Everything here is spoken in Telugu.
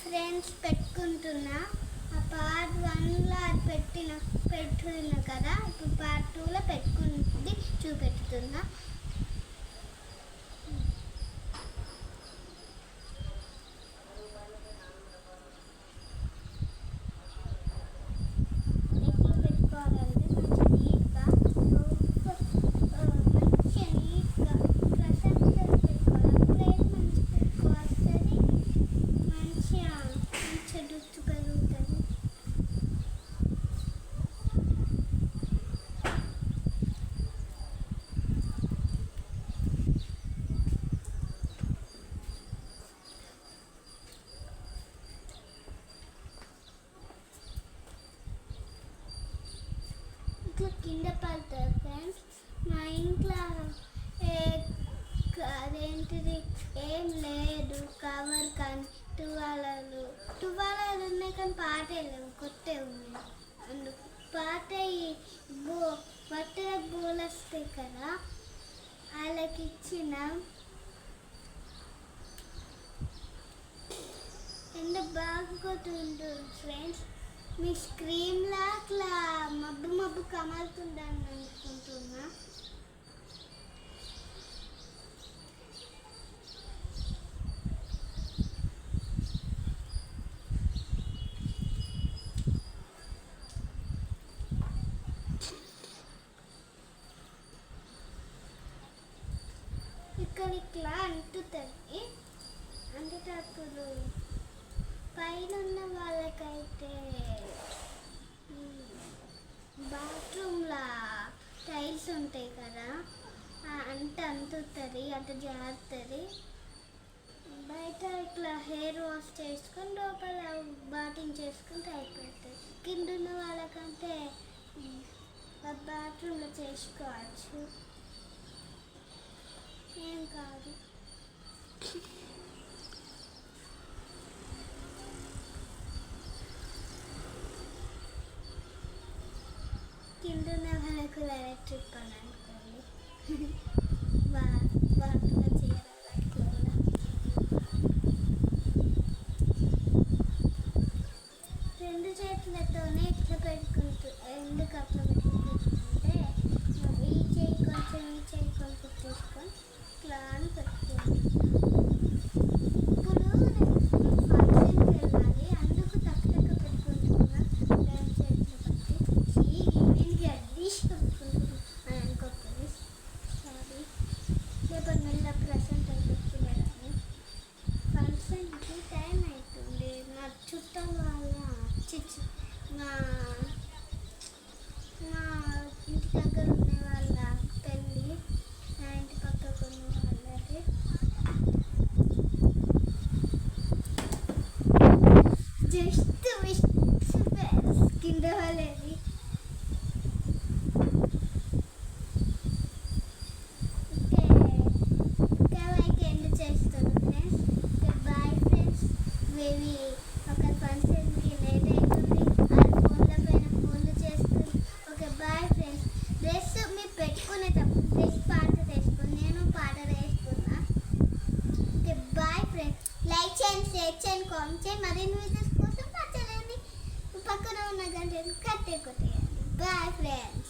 ఫ్రెండ్స్ పెట్టుకుంటున్నా. ఆ పార్ట్ 1లో అది పెట్టుకున్నా కదా, ఇప్పుడు పార్ట్ 2లో పెట్టుకుంది చూపెడుతున్నా. ఇట్లా కింద పడతారు ఫ్రెండ్స్. మా ఇంట్లో అదేంటిది ఏం లేదు, కవర్ కానీ టువాలలు ఉన్నాయి కానీ పాటే లేవు, కొత్తే ఉన్నాయి. అందుకు పాత బట్టలకు బోలు వస్తాయి కదా, వాళ్ళకి ఇచ్చిన. ఎండ బాగా కొట్టుంటుంది ఫ్రెండ్స్. మీ స్క్రీన్లో అట్లా మబ్బు కమలుతుందని అనుకుంటున్నా. ఇక్కడ ఇట్లా అంటుతుంది. అంటేటప్పుడు పైన ఉన్న వాళ్ళకైతే బాత్రూమ్లో టైల్స్ ఉంటాయి కదా, అంటుతుంది, అంత జారుతుంది. బయట ఇట్లా హెయిర్ వాష్ చేసుకొని లోపల బాటింగ్ చేసుకుంటే అయిపోతుంది. కింద ఉన్న వాళ్ళకంటే బాత్రూంలో చేసుకోవచ్చు, ఏం కాదు. కింద ఉన్న వాళ్ళకు ఎలక్ట్రిక్ పని అనుకోండి, బాగా చేయాలి. అట్లా రెండు చేతులతోనే ఇట్లా ఎందుకు అట్లా పెట్టుకుంటుంటే ఈ చేయి కొంచెం ఈ చేయి కొంచెం తీసుకొని ఇట్లా అని పెట్టుకుంటున్నాను. ఇప్పుడు ఫంక్షన్కి వెళ్ళాలి, అందుకు తక్కువ పెట్టుకుంటున్నా. రెండు చేతులు పట్టి నేను అడ్డీష్ పెట్టుకుంటున్నాను అని అనుకోతుంది. సారీ, రేపు మెల్ల ప్రజెంట్ అయిపోతున్నారని. ఫంక్షన్కి టైం అవుతుంది. నా చుట్టాల వాళ్ళ మా ఇంటి దగ్గర ఉన్న వాళ్ళ పెళ్ళి, నా ఇంటి పక్కకు ఉన్న వాళ్ళది. జస్ట్ కింద వాళ్ళది. ఓకే, ఎండ్ చేస్తాను ఫ్రెండ్స్. Bye friends. మేబీ ఒక ఫంక్షన్కి లేట్ అవుతుంది, ఫోన్ల పైన ఫోన్లు చేస్తుంది. Okay bye friends. డ్రెస్ మీరు పెట్టుకునేటప్పుడు డ్రెస్ పాట వేసుకుని నేను పాట వేసుకున్నా. Okay bye friends. లైక్ చేయండి, షేర్ చేయండి, కామెంట్ చేయండి. మరిన్ని వీడియోస్ కోసం పచ్చలేండి పక్కన ఉన్న గంటను కట్టే కొట్టేయండి. Bye friends.